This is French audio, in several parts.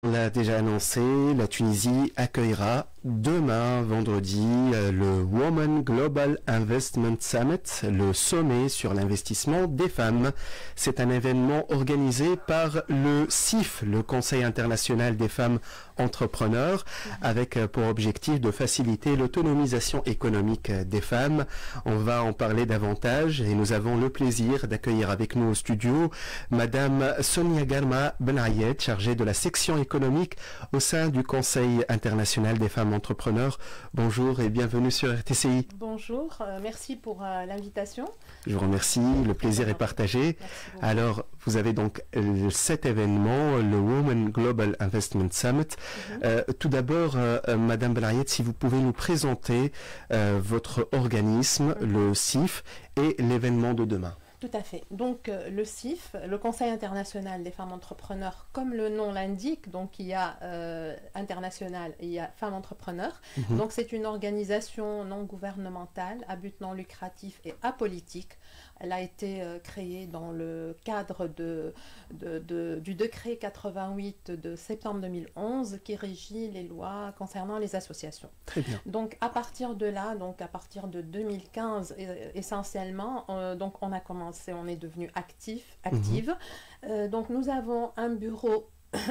On l'a déjà annoncé, la Tunisie accueillera demain, vendredi, le Women Global Investment Summit, le sommet sur l'investissement des femmes. C'est un événement organisé par le CIF, le Conseil international des femmes entrepreneurs, avec pour objectif de faciliter l'autonomisation économique des femmes. On va en parler davantage et nous avons le plaisir d'accueillir avec nous au studio Madame Sonia Garma Benayed, chargée de la section économique au sein du Conseil international des femmes entrepreneurs. Bonjour et bienvenue sur RTCI. Bonjour, merci pour l'invitation. Je vous remercie, le plaisir est partagé. Alors, vous avez donc cet événement, le Women Global Investment Summit. Tout d'abord, Madame Benayed, si vous pouvez nous présenter votre organisme, le CIF, et l'événement de demain. Tout à fait. Donc le CIF, le Conseil international des femmes entrepreneurs, comme le nom l'indique, donc il y a international et il y a femmes entrepreneurs. Donc c'est une organisation non gouvernementale à but non lucratif et apolitique. Elle a été créée dans le cadre du décret 88 de septembre 2011 qui régit les lois concernant les associations. Très bien. Donc à partir de là, donc à partir de 2015 essentiellement, donc on a commencé, on est devenu active. Donc nous avons un bureau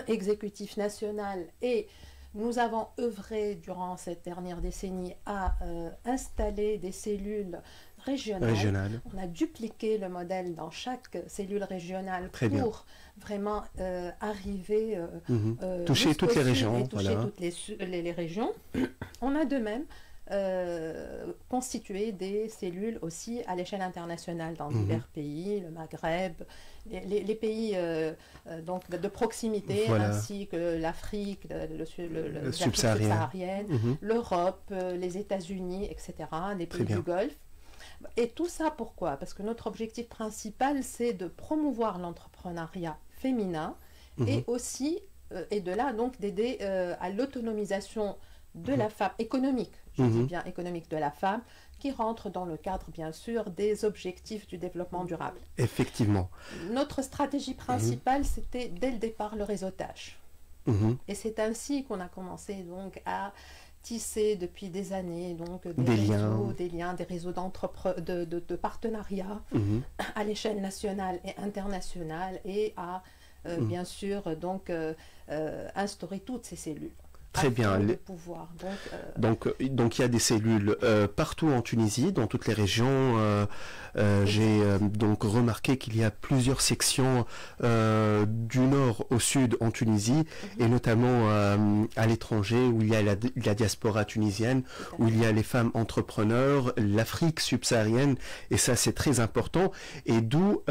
exécutif national et nous avons œuvré durant cette dernière décennie à installer des cellules régionales. On a dupliqué le modèle dans chaque cellule régionale pour vraiment arriver toucher toutes les régions. Et toucher toutes les régions. On a de même constituer des cellules aussi à l'échelle internationale dans divers pays, le Maghreb, les pays donc de proximité, ainsi que l'Afrique, le subsaharienne, l'Europe, les États-Unis, etc., les pays du Golfe. Et tout ça pourquoi? Parce que notre objectif principal, c'est de promouvoir l'entrepreneuriat féminin et aussi, et de là donc d'aider à l'autonomisation de la femme économique, je dis bien économique de la femme, qui rentre dans le cadre, bien sûr, des objectifs du développement durable. Effectivement. Notre stratégie principale, c'était dès le départ le réseautage. Et c'est ainsi qu'on a commencé donc à tisser depuis des années donc des liens, des réseaux de partenariats à l'échelle nationale et internationale et à, bien sûr, donc instaurer toutes ces cellules. Très bien. Donc il y a des cellules partout en Tunisie, dans toutes les régions. J'ai donc remarqué qu'il y a plusieurs sections du nord au sud en Tunisie et notamment à l'étranger où il y a la diaspora tunisienne, où il y a les femmes entrepreneurs, l'Afrique subsaharienne, et ça c'est très important, et d'où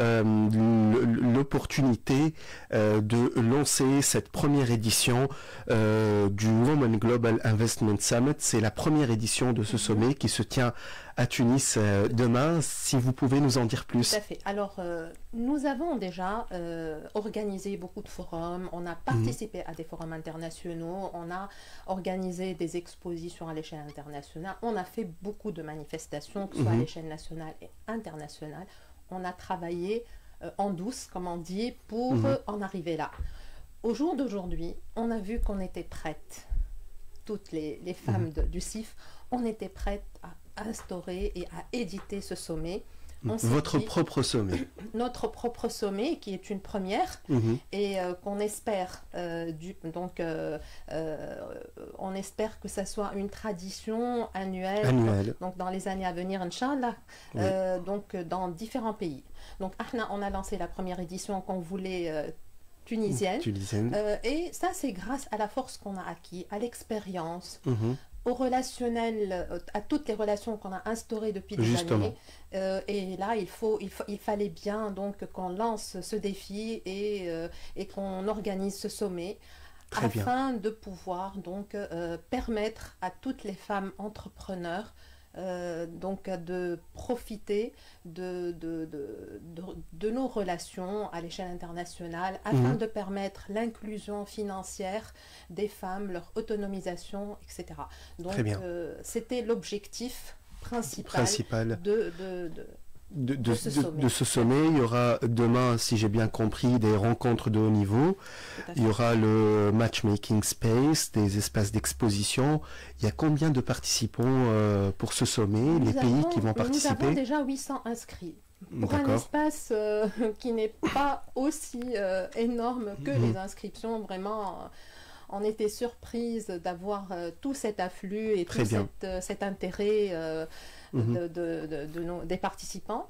l'opportunité de lancer cette première édition du Women Global Investment Summit. C'est la première édition de ce sommet qui se tient à Tunis demain. Si vous pouvez nous en dire plus. Tout à fait. Alors, nous avons déjà organisé beaucoup de forums, on a participé à des forums internationaux, on a organisé des expositions à l'échelle internationale, on a fait beaucoup de manifestations, que ce soit à l'échelle nationale et internationale. On a travaillé en douce, comme on dit, pour en arriver là. Au jour d'aujourd'hui, on a vu qu'on était prêtes, toutes les femmes du CIF, on était prêtes à instaurer et à éditer ce sommet. Votre propre sommet. Notre propre sommet, qui est une première, et qu'on espère, on espère que ça soit une tradition annuelle. Donc dans les années à venir, Inch'Allah, donc dans différents pays. Donc on a lancé la première édition qu'on voulait tunisienne. Et ça, c'est grâce à la force qu'on a acquis, à l'expérience, au relationnel, à toutes les relations qu'on a instaurées depuis des années. Et là, il fallait bien donc qu'on lance ce défi et qu'on organise ce sommet afin de pouvoir donc permettre à toutes les femmes entrepreneurs donc de profiter de nos relations à l'échelle internationale afin de permettre l'inclusion financière des femmes, leur autonomisation, etc. Donc c'était l'objectif principal de ce sommet. Il y aura demain, si j'ai bien compris, des rencontres de haut niveau. Il y aura le matchmaking space, des espaces d'exposition. Il y a combien de participants pour ce sommet, les pays qui vont participer? Nous avons déjà 800 inscrits. Pour un espace qui n'est pas aussi énorme que les inscriptions, vraiment, on était surprise d'avoir tout cet afflux et tout cet intérêt des participants.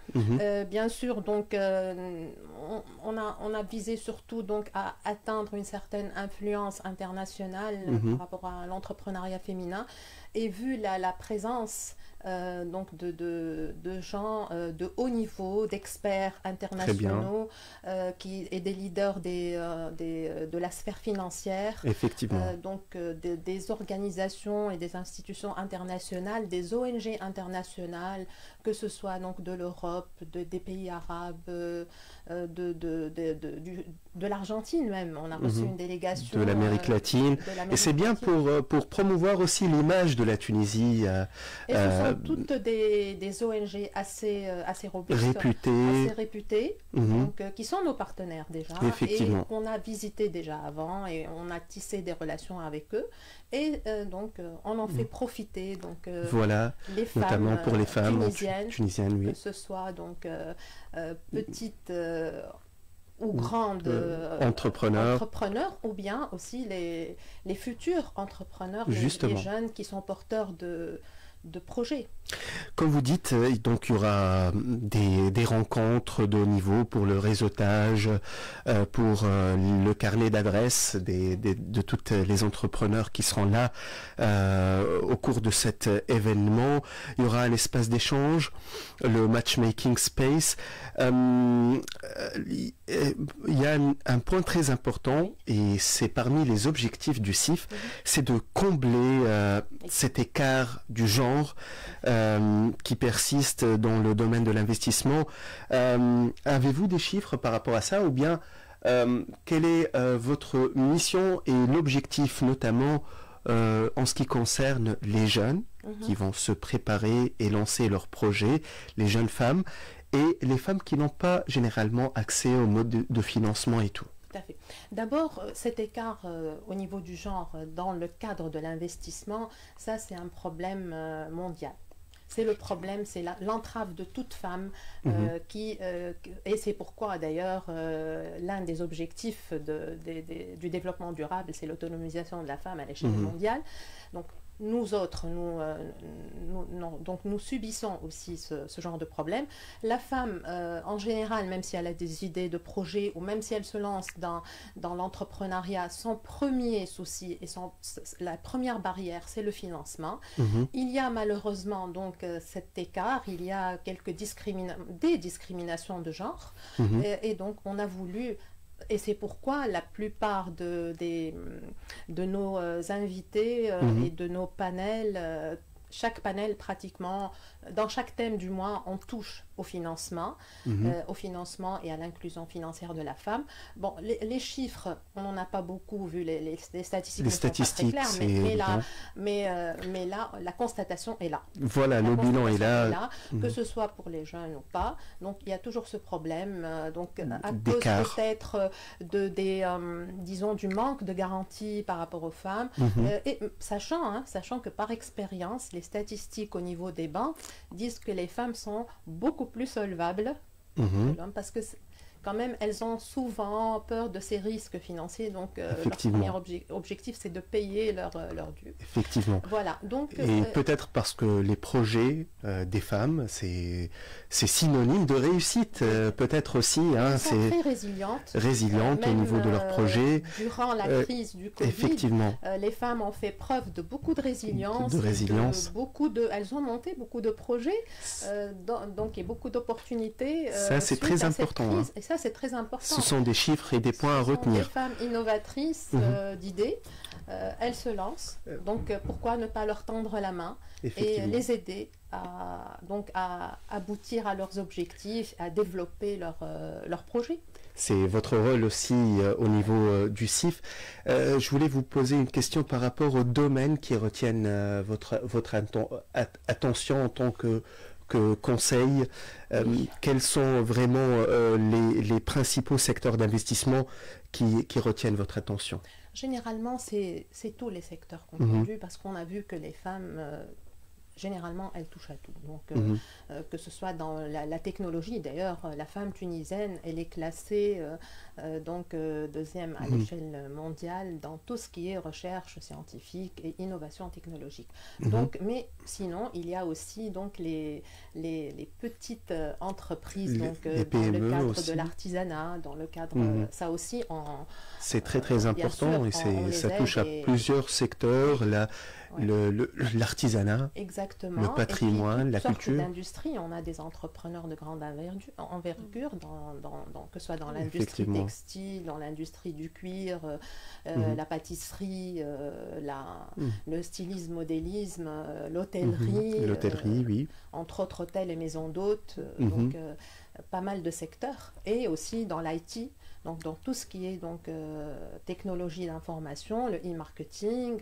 Bien sûr, donc, on a visé surtout donc, à atteindre une certaine influence internationale par rapport à l'entrepreneuriat féminin. Et vu la présence donc de gens de haut niveau, d'experts internationaux et des leaders de la sphère financière, effectivement. Donc des organisations et des institutions internationales, des ONG internationales, que ce soit donc de l'Europe, des pays arabes, de l'Argentine même. On a reçu une délégation de l'Amérique latine. Et c'est bien pour promouvoir aussi l'image de la Tunisie. Et ce sont toutes des ONG assez robustes, assez réputées, donc, qui sont nos partenaires déjà, et qu'on a visité déjà avant, et on a tissé des relations avec eux, et donc on en fait profiter donc, voilà, les femmes, notamment pour les femmes tunisiennes, oui. Que ce soit donc petites ou grandes entrepreneurs, ou bien aussi les futurs entrepreneurs, les jeunes qui sont porteurs de projets. Comme vous dites, donc il y aura des rencontres de haut niveau pour le réseautage, pour le carnet d'adresses de toutes les entrepreneurs qui seront là au cours de cet événement. Il y aura un espace d'échange, le matchmaking space. Il y a un point très important, et c'est parmi les objectifs du CIF, c'est de combler cet écart du genre qui persiste dans le domaine de l'investissement. Avez-vous des chiffres par rapport à ça, ou bien quelle est votre mission et l'objectif, notamment en ce qui concerne les jeunes qui vont se préparer et lancer leurs projets, les jeunes femmes et les femmes qui n'ont pas généralement accès au mode de financement et tout? D'abord, cet écart au niveau du genre dans le cadre de l'investissement, ça c'est un problème mondial. C'est le problème, c'est l'entrave de toute femme et c'est pourquoi d'ailleurs l'un des objectifs du développement durable, c'est l'autonomisation de la femme à l'échelle mondiale. Donc, nous autres, nous subissons aussi ce genre de problème. La femme, en général, même si elle a des idées de projets ou même si elle se lance dans l'entrepreneuriat, son premier souci et la première barrière, c'est le financement. Il y a malheureusement donc cet écart, il y a des discriminations de genre et donc on a voulu. Et c'est pourquoi la plupart de nos invités et de nos panels, chaque panel pratiquement, dans chaque thème du mois, on touche au financement et à l'inclusion financière de la femme. Bon, les chiffres, on n'en a pas beaucoup vu, les statistiques ne sont pas très claires, mais là, la constatation est là. Voilà, le bilan est là. Que ce soit pour les jeunes ou pas. Donc, il y a toujours ce problème, donc à cause peut-être disons, du manque de garantie par rapport aux femmes. Et sachant que par expérience, les statistiques au niveau des banques disent que les femmes sont beaucoup plus solvables parce que quand même, elles ont souvent peur de ces risques financiers. Donc, leur premier objectif, c'est de payer leur dû. Effectivement. Voilà. Donc, et peut-être parce que les projets des femmes, c'est synonyme de réussite. Peut-être aussi. Elles sont très résilientes. Résilientes au niveau de leurs projets. Durant la crise du Covid, les femmes ont fait preuve de beaucoup de résilience. Elles ont monté beaucoup de projets donc, et beaucoup d'opportunités. Ça, c'est très important. Et ça, c'est très important. Ce sont des chiffres et des points à retenir. Des femmes innovatrices d'idées, elles se lancent. Donc, pourquoi ne pas leur tendre la main et les aider à aboutir à leurs objectifs, à développer leurs projets. C'est votre rôle aussi au niveau du CIF. Je voulais vous poser une question par rapport aux domaines qui retiennent votre attention en tant que conseils. Quels sont vraiment les principaux secteurs d'investissement qui retiennent votre attention? Généralement, c'est tous les secteurs confondus parce qu'on a vu que les femmes... généralement, elle touche à tout. Donc, que ce soit dans la technologie, d'ailleurs, la femme tunisienne, elle est classée deuxième à l'échelle mondiale dans tout ce qui est recherche scientifique et innovation technologique. Donc, mais sinon, il y a aussi donc les petites entreprises, donc les dans PME le cadre aussi. de l'artisanat, dans le cadre, ça aussi, c'est très important sûr, et ça touche à plusieurs secteurs. L'artisanat, exactement, le patrimoine, la culture. L'industrie, on a des entrepreneurs de grande envergure, que ce soit dans l'industrie textile, dans l'industrie du cuir, la pâtisserie, le stylisme, modélisme, l'hôtellerie, oui. entre autres hôtels et maisons d'hôtes, donc pas mal de secteurs, et aussi dans l'IT. Donc, dans tout ce qui est technologie d'information, le e-marketing,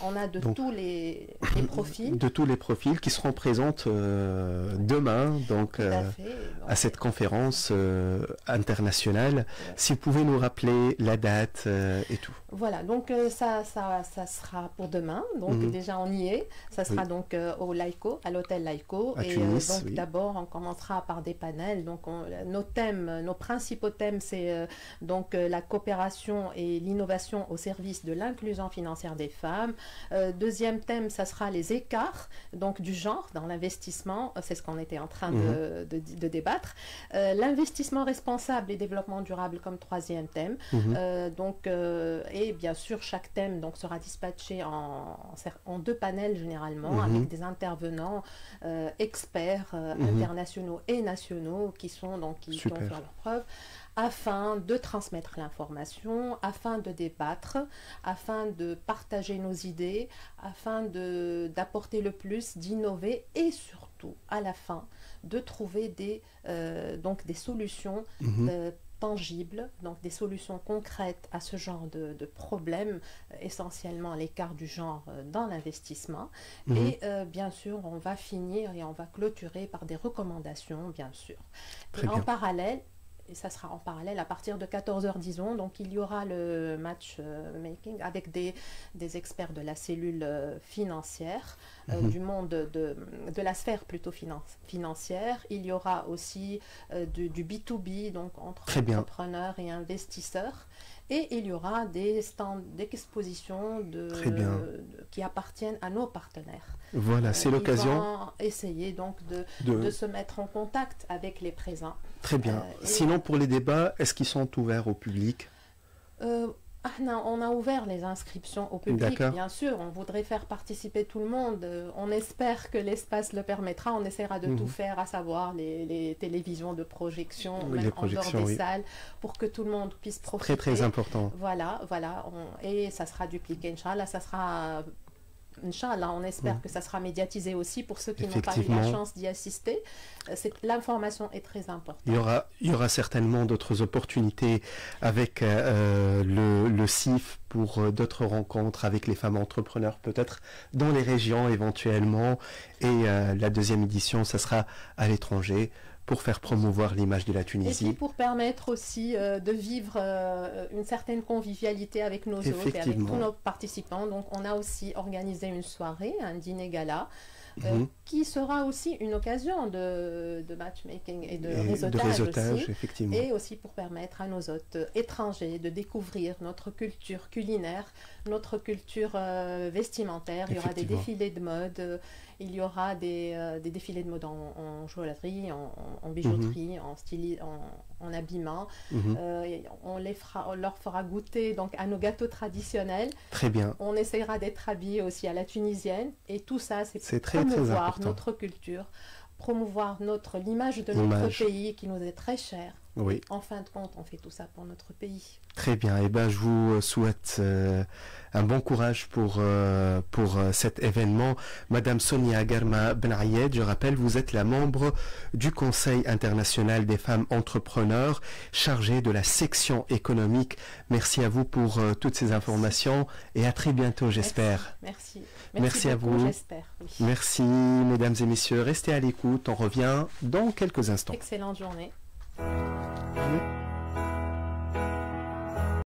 on a tous les profils. De tous les profils qui seront présentes demain à cette conférence internationale. Ouais. Si vous pouvez nous rappeler la date et tout. Voilà, donc ça sera pour demain. Donc déjà on y est. Ça sera donc au Laïco, à l'hôtel Laïco. À Tunis, donc d'abord on commencera par des panels. Donc nos principaux thèmes, c'est la coopération et l'innovation au service de l'inclusion financière des femmes. Deuxième thème, ça sera les écarts donc du genre dans l'investissement. C'est ce qu'on était en train de débattre. L'investissement responsable et développement durable comme troisième thème. Et bien sûr, chaque thème sera dispatché en deux panels généralement avec des intervenants experts internationaux et nationaux qui ont fait leur preuve, afin de transmettre l'information, afin de débattre, afin de partager nos idées, afin d'apporter le plus, d'innover et surtout, à la fin, de trouver des solutions tangibles, donc des solutions concrètes à ce genre de problèmes, essentiellement l'écart du genre dans l'investissement. Et bien sûr, on va finir et on va clôturer par des recommandations, bien sûr. Et en parallèle, et ça sera en parallèle à partir de 14h, disons. Donc, il y aura le matchmaking avec des experts de la cellule financière, du monde de la sphère plutôt financière. Il y aura aussi du B2B, donc entre entrepreneurs et investisseurs. Et il y aura des stands d'exposition qui appartiennent à nos partenaires. Voilà, c'est l'occasion. Ils vont essayer donc de se mettre en contact avec les présents. Très bien. Sinon, pour les débats, est-ce qu'ils sont ouverts au public? Non, on a ouvert les inscriptions au public, bien sûr. On voudrait faire participer tout le monde. On espère que l'espace le permettra. On essaiera de tout faire, à savoir les télévisions de projection, même en dehors des salles, pour que tout le monde puisse profiter. Très important. Voilà. Et ça sera dupliqué, Inch'Allah. Ça sera... Inch'Allah, on espère que ça sera médiatisé aussi pour ceux qui n'ont pas eu la chance d'y assister. L'information est très importante. Il y aura certainement d'autres opportunités avec le CIF pour d'autres rencontres avec les femmes entrepreneurs, peut-être dans les régions éventuellement. Et la deuxième édition, ça sera à l'étranger, pour faire promouvoir l'image de la Tunisie. Et puis pour permettre aussi de vivre une certaine convivialité avec nos hôtes et avec tous nos participants. Donc on a aussi organisé une soirée, un dîner gala, qui sera aussi une occasion de matchmaking et de réseautage aussi, effectivement. Et aussi pour permettre à nos hôtes étrangers de découvrir notre culture culinaire, notre culture vestimentaire. Il y aura des défilés de mode, il y aura des défilés de mode en joaillerie, en bijouterie, en habillement. On leur fera goûter donc à nos gâteaux traditionnels. Très bien. On essaiera d'être habillés aussi à la tunisienne. Et tout ça, c'est très promouvoir notre culture, promouvoir l'image de notre pays qui nous est très chère. Oui. En fin de compte, on fait tout ça pour notre pays. Très bien. Eh ben, je vous souhaite un bon courage pour cet événement. Madame Sonia Garma Ben Ayed, je rappelle, vous êtes la membre du Conseil international des femmes entrepreneurs, chargée de la section économique. Merci à vous pour toutes ces informations et à très bientôt, j'espère. Merci à beaucoup, vous. J'espère. Oui. Merci, mesdames et messieurs. Restez à l'écoute. On revient dans quelques instants. Excellente journée. Oui.